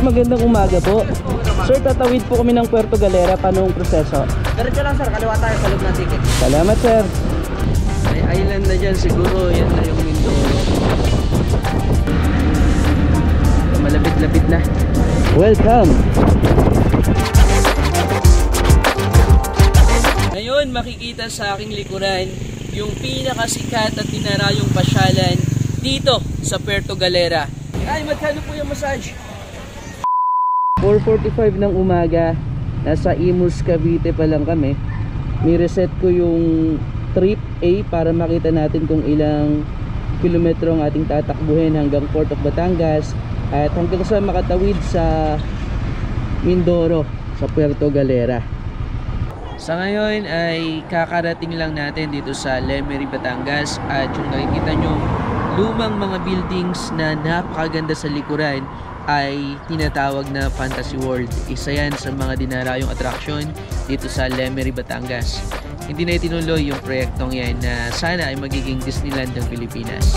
magandang umaga po. Sir, tatawid po kami ng Puerto Galera. Paano ang proseso? Diretso lang sir, kaliwa tayo sa loob ng ticket. Salamat, sir. May island na dyan siguro, yan na yung Mindoro. Malapit-lapit na. Welcome. Ngayon makikita sa aking likuran yung pinakasikat at dinarayong pasyalan dito sa Puerto Galera. Ay, magkano po yung massage? 4:45 ng umaga. Nasa Imus, Cavite pa lang kami. Ni-reset ko yung trip A para makita natin kung ilang kilometro ang ating tatakbuhin hanggang Port of Batangas at hanggang sa makatawid sa Mindoro sa Puerto Galera. Sa ngayon ay kakarating lang natin dito sa Lemery, Batangas, at yung nakikita nyo lumang mga buildings na napakaganda sa likuran ay tinatawag na Fantasy World. Isa yan sa mga dinarayong attraction dito sa Lemery, Batangas. Hindi na itinuloy yung proyektong yan na sana ay magiging Disneyland ng Pilipinas.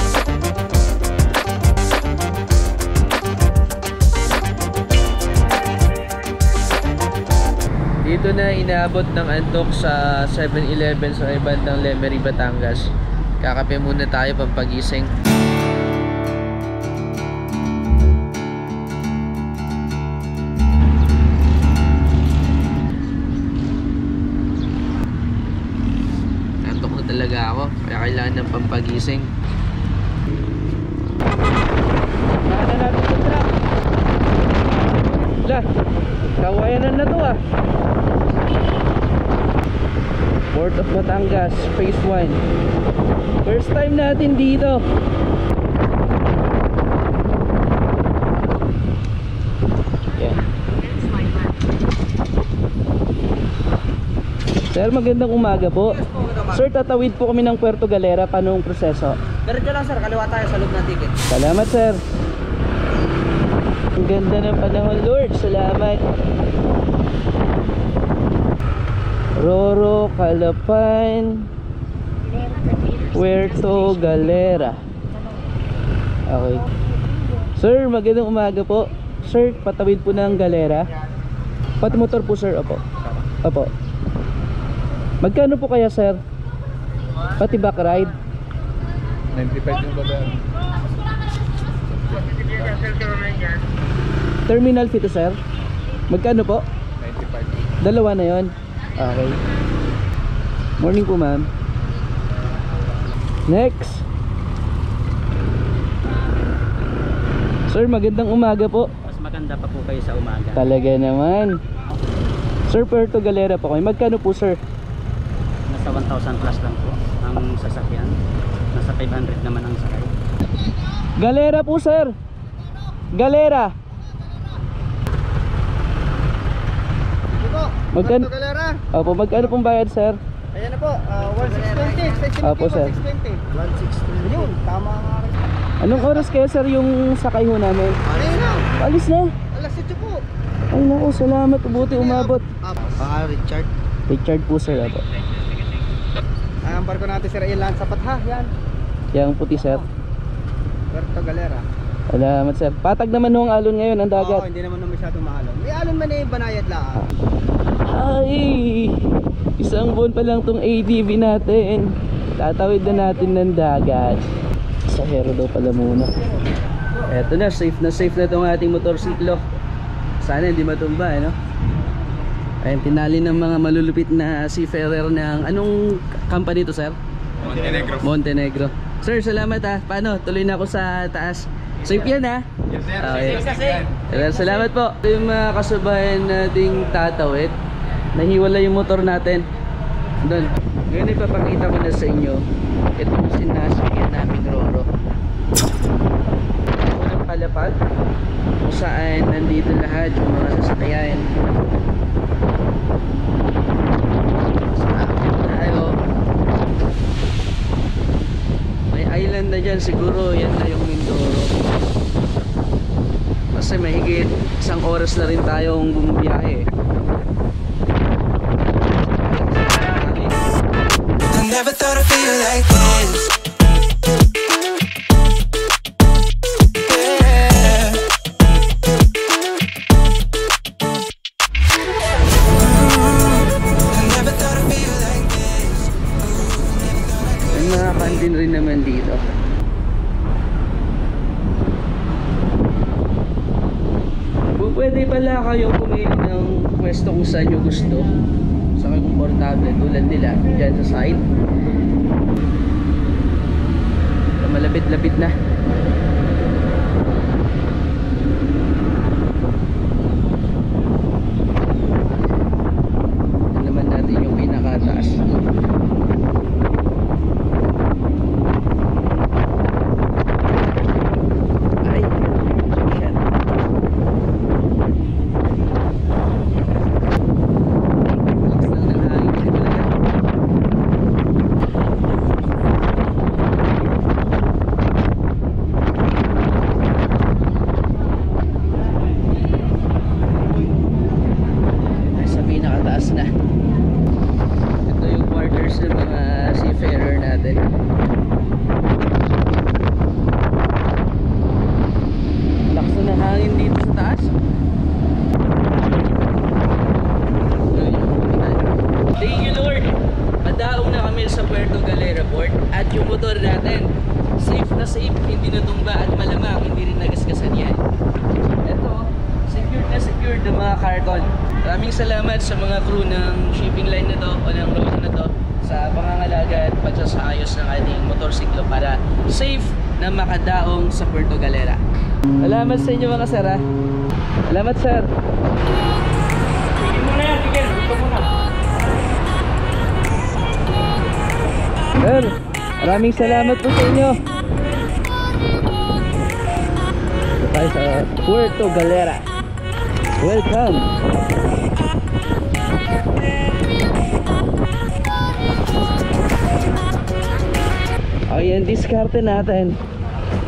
Dito na inaabot ng antok sa 7-Eleven sa ibandang Lemery, Batangas. Kakape muna tayo pampagising. Antok na talaga ako, kaya kailangan ng pampagising. Nakana natin yung truck. Wala, kawayanan na to ah. Port of Batangas, Phase 1. First time natin dito. Yeah. Sir, magandang umaga po. Sir, tatawid po kami ng Puerto Galera. Paano ang proseso? Diretso lang sir, kaliwa tayo sa loob ng ticket. Salamat, sir. Ang ganda ng panahon, Lord. Salamat. Roro, Calapan, Puerto Galera. Okay. Sir, magandang umaga po. Sir, patawid po ng Galera. Pati motor po, sir. Opo. Opo. Magkano po kaya, sir? Pati back ride? 95 yung babayaran. Terminal fee to, sir? Magkano po? 95. Dalawa na yon. Okay. Morning po, ma'am. Next. Sir, magandang umaga po. Mas maganda pa po kayo sa umaga. Talaga naman. Sir, Puerto Galera po kayo. Magkano po, sir? Nasa 1,000 plus lang po ang sasakyan. Nasa 500 naman ang sakay. Galera po, sir. Galera. Magkano? Galera. Opo, magkano pong bayad, sir? Ayan na po, 1620. Opo, sir. 160. Yun, tama nga rin. Anong oras kaya, sir, yung sakay ho namin? Ayun na. Alis na. Alas 7 po. Ay, naku, salamat. Buti umabot. Richard. Richard po, sir. Opo. Ang barko natin sir, ilan sapat ha, yan. Yang puti, sir. Puerto Galera. Salamat, sir. Patag naman ho ang alon ngayon, ang Oo, dagat. hindi naman masyadong maalon. May alon man eh, banayad lang. Ay, isang buwan pa lang tong ATV natin. Tatawid na natin ng dagat. Sa hero daw pala muna. Eto na safe na tong ating motorsiklo. Sana hindi matumba, no? Ayun, tinali ng mga malulupit na seafarer ng anong company to, sir? Montenegro. Montenegro. Sir, salamat ha. Paano? Tuloy na ako sa taas. Safe yan ha? Yes sir. Okay. Salamat po. Ito yung mga kasabayan nating tatawid. Nahiwala yung motor natin doon. Ngayon ipapakita ko na sa inyo itong sinasakyan naming Roro. Unang palapag kung saan nandito lahat yung mga sasakyan. Tayo. May island na dyan siguro, yan na yung Mindoro. Kasi mahigit isang oras na rin tayong bumibiyahe. Never thought I'd feel like this. Yeah. din rin naman dito. Pwede pala kayong pumili ng pwesto kung saan nyo gusto. Sa kayo komportable tulad nila dyan sa side. Malapit-lapit na. Yan naman natin yung pinakataas. Ay, shit. Na. Ito yung quarters ng mga seafarer natin. Lakas na ng hangin dito sa taas. Thank you Lord. Madaong na kami sa Puerto Galera Port at yung motor natin safe na safe, hindi natumba at malamang hindi rin nagasgasan yan. Ito, secured ng mga carton. Maraming salamat sa mga crew ng shipping line na to o ng road na to sa pangangalaga at pagsasaayos ng ating motorsiklo para safe na makadaong sa Puerto Galera. Salamat sa inyo mga sir ha. Salamat sir. Sige muna yan, sige. Ito muna. Sir, maraming salamat po sa inyo. Ito tayo sa Puerto Galera. Welcome. Ayan, diskarte natin.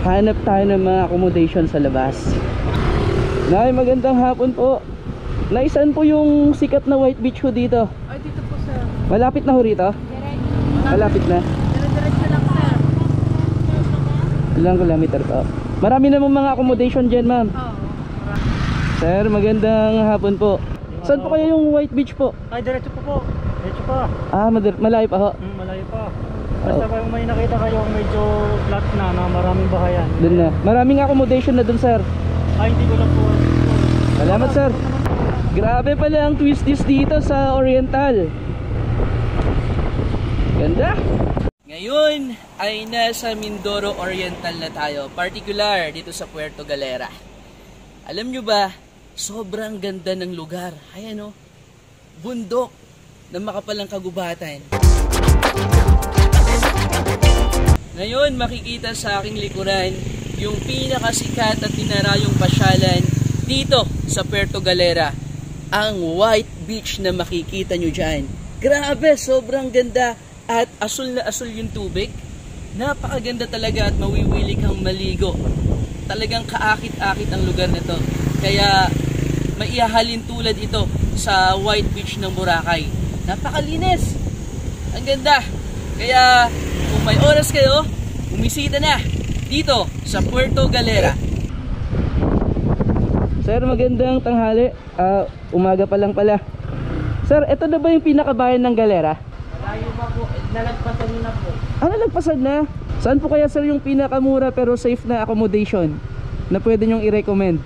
Hanap tayo ng mga accommodation sa labas. Nay, magandang hapon po. Nay, saan po yung sikat na White Beach ho dito? Ay, dito po sir. Malapit na ho rito? Malapit na. Diretso lang sir. Ilang kilometer po? Marami namang mga accommodation dyan ma'am. Oo. Sir, magandang hapon po. Saan po kayo yung White Beach po? Ay, diretso po. Diretso pa. Ah, malayo pa ho. Malayo pa. Basta kung may nakita kayo medyo flat na maraming bahayan. Doon na. Maraming accommodation na doon sir. Ay, hindi ko lang po. Salamat sir. Grabe pala ang twisties dito sa Oriental. Ganda. Ngayon ay nasa Mindoro Oriental na tayo, particular dito sa Puerto Galera. Alam nyo ba, sobrang ganda ng lugar. Ayan o, bundok na makapalang kagubatan. Ngayon makikita sa aking likuran yung pinakasikat at tinarayong pasyalan dito sa Puerto Galera. Ang White Beach na makikita nyo dyan. Grabe, sobrang ganda at asul na asul yung tubig. Napakaganda talaga at mawiwili kang maligo. Talagang kaakit-akit ang lugar na to. Kaya maihahalin tulad ito sa White Beach ng Boracay. Napakalinis. Ang ganda. Kaya kung may oras kayo, bumisita na dito sa Puerto Galera. Sir, magandang tanghali. Umaga pa lang pala. Sir, ito na ba yung pinakabayan ng Galera? Malayo pa po. Nalagpasan nyo na po. Nalagpasan na? Saan po kaya sir yung pinakamura pero safe na accommodation na pwede nyong i-recommend?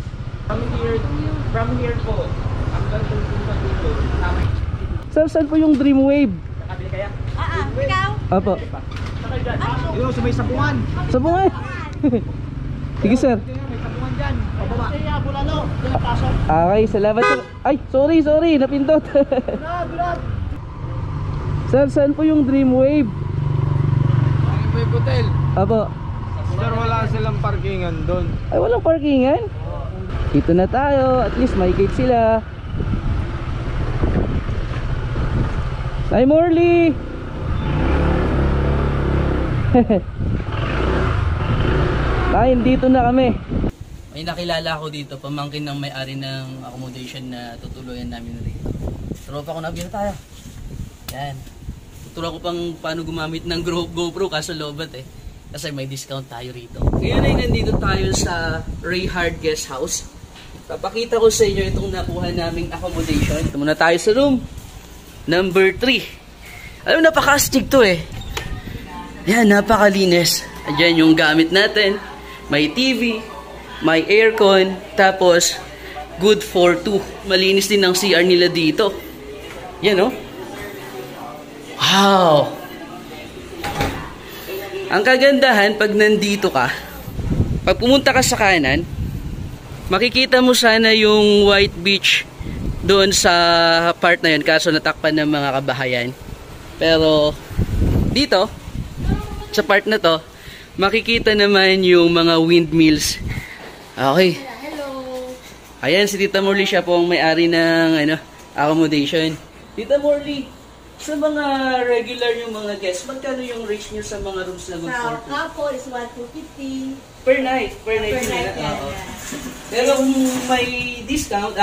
From here po. Hanggang doon sa dulo. Sir, saan po yung Dream Wave? Nakabili kaya? Ikaw? Opo. Yung sa may sabungan. Sa bungay. Sige sir. May sabungan dyan. Pababa. Kaya bulalo. Pasok. Okay, salamat sir. Ay, sorry, napindot. Sir, saan po yung Dream Wave? Ang may hotel. Opo. Sir, wala silang parkingan doon. Ay, walang parkingan? Dito na tayo, at least may gate sila. Hi Morley! Ay, dito na kami. May nakilala ako dito, pamangkin ng may-ari ng accommodation na tutuluyan namin rito. Tropa ko na tayo. Yan. Tuturo ko pang paano gumamit ng GoPro kaso lobat eh. Kasi may discount tayo rito. Ngayon ay nandito tayo sa Rayhard Guest House. Papakita ko sa inyo itong nakuha naming accommodation. Ito muna tayo sa room number 3. Alam mo, napaka-astig to eh. Yan, napakalinis. Ayan yung gamit natin. May TV, may aircon, tapos good for 2. Malinis din ang CR nila dito. Yan, oh. Wow! Ang kagandahan pag nandito ka, pag pumunta ka sa kanan, makikita mo sana yung White Beach doon sa part na yun, kaso natakpan ng mga kabahayan. Pero dito, sa part na to, makikita naman yung mga windmills. Okay. Hello. Ayan, si Tita Morley, siya po ang may-ari ng accommodation. Tita Morley, sa mga regular yung mga guests, magkano yung rates nyo sa mga rooms na good Sa for 2? couple is 1,250. Per night. Per night. Per night sila. yan. Oo. Pero kung may discount,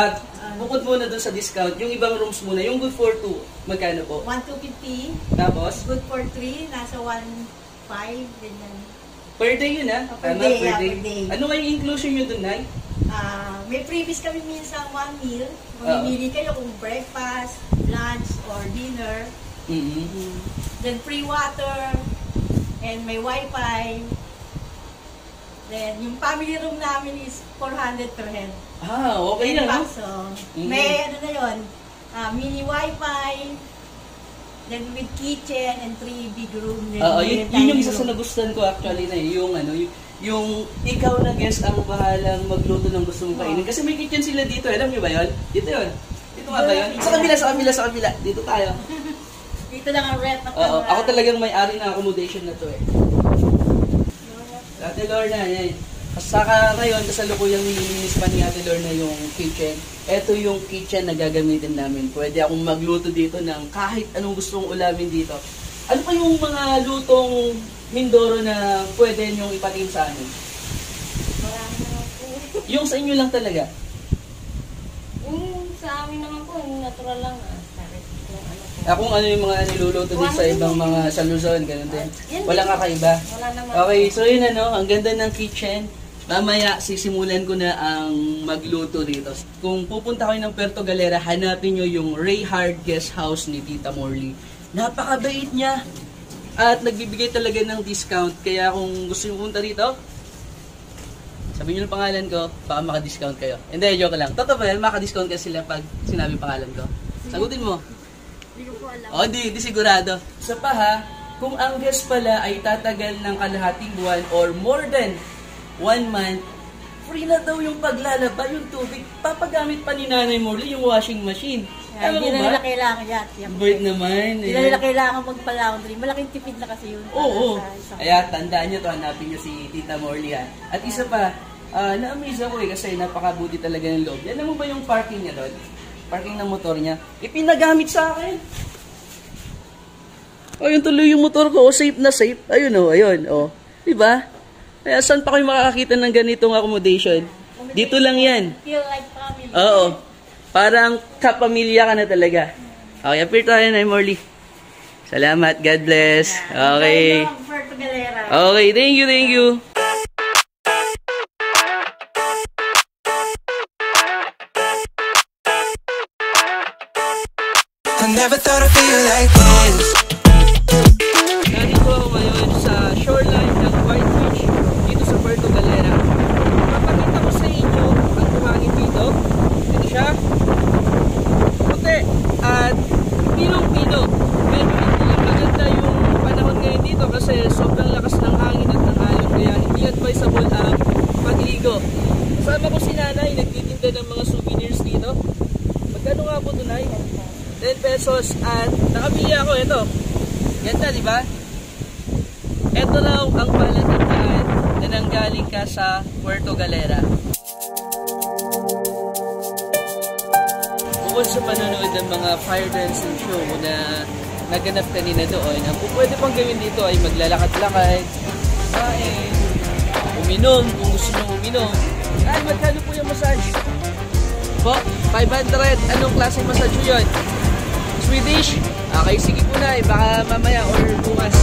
bukod muna dun sa discount, yung ibang rooms muna, yung good for 2, magkano po? 1,250. Tapos, Good for 3, nasa 1,500. Ganyan. per day yun Per Tama, day, per yeah, day. per day. Ano nga yung inclusion nyo dun, Nay? May freebies kami minsan 1 meal. Oo. Mamimili kayo kung breakfast, lunch, or dinner. Then free water, and may wifi. Then yung family room namin is 400 per head. Okay na, no? So, may ano na yun, mini wifi, then with kitchen and 3 big room. Yun yung isa sa nagustuhan ko actually na yung ikaw na guest ang bahalang magluto ng gusto mong kainin. Kasi may kitchen sila dito, alam niyo ba yun? Dito yun. Dito nga ba yun? Sa kabila. Dito tayo. Dito lang ang rent. Ako talagang may-ari ng accommodation na to eh. Ate Lorna, yan. Saka ngayon, kasalukuyang nililinis pa ni Ate Lorna yung kitchen. Ito yung kitchen na gagamitin namin. Pwede akong magluto dito ng kahit anong gusto kong ulamin dito. Ano pa yung mga lutong Mindoro na pwede nyong ipatingin sa amin? Marami naman po. Yung sa inyo lang talaga? Sa amin naman po, natural lang. Kung ano yung mga niluluto din sa ibang mga sa Luzon, ganun din. Yan Walang kakaiba. Wala naman. Okay, so yun ang ganda ng kitchen. Mamaya, sisimulan ko na ang magluto dito. Kung pupunta kayo ng Puerto Galera, hanapin nyo yung Ray Hard Guest House ni Tita Morley. Napakabait niya. At nagbibigay talaga ng discount. Kaya kung gusto nyo pumunta dito, sabihin nyo yung pangalan ko, baka maka-discount kayo. Hindi, joke lang. Totoo ba yan? Maka-discount ka sila pag sinabi pangalan ko. Sagutin mo. Hindi ko po alam. Di sigurado. Sa pa ha, kung ang guest pala ay tatagal ng kalahating buwan or more than 1 month, free na daw yung paglalaba, yung tubig. Papagamit pa ni Nanay Morley yung washing machine. Hindi na nila kailangan yan. Bait naman. Hindi na nila kailangan magpa-laundry. Malaking tipid na kasi yun. Oo. Kaya tandaan nyo to, hanapin nyo si Tita Morley ha. At isa pa, na-amaze ako kasi napakabuti talaga ng loob. Yan mo ba yung parking niya doon? Parking ng motor niya. Ipinagamit sa akin. Ayun tuloy yung motor ko. Safe na safe. Ayun ayun. Diba? Kaya saan pa kayo makakakita ng ganitong accommodation? Dito lang yan. Feel like family. Oo. Parang kapamilya ka na talaga. Okay, appear tayo na, Morley. Salamat. God bless. Okay. Okay, thank you. I never thought I'd feel like this. Nandito ako ngayon sa shoreline ng White Beach dito sa Puerto Galera. Papakita ko sa inyo ang buhangin dito. Ito siya. Puti at pinong-pino. Pero hindi maganda yung panahon ngayon dito kasi sobrang lakas ng hangin at ng alon kaya hindi advisable ang pagligo. Kasama ko si Nanay, nagtitinda ng mga souvenirs dito. Magkano nga po ito, Nay? 10 pesos at nakabili ako ito. Ganda, di ba? Ito raw ang palatandaan na nanggaling ka sa Puerto Galera. Bukod sa panonood ng mga fire dancing show na naganap kanina doon, ang pwede pang gawin dito ay maglalakad-lakad, kain, uminom kung gusto nyo uminom. Ay, magkano po yung massage? Po, 500. Anong klase massage yun? Swedish? Okay, sige po na. Baka mamaya or bukas.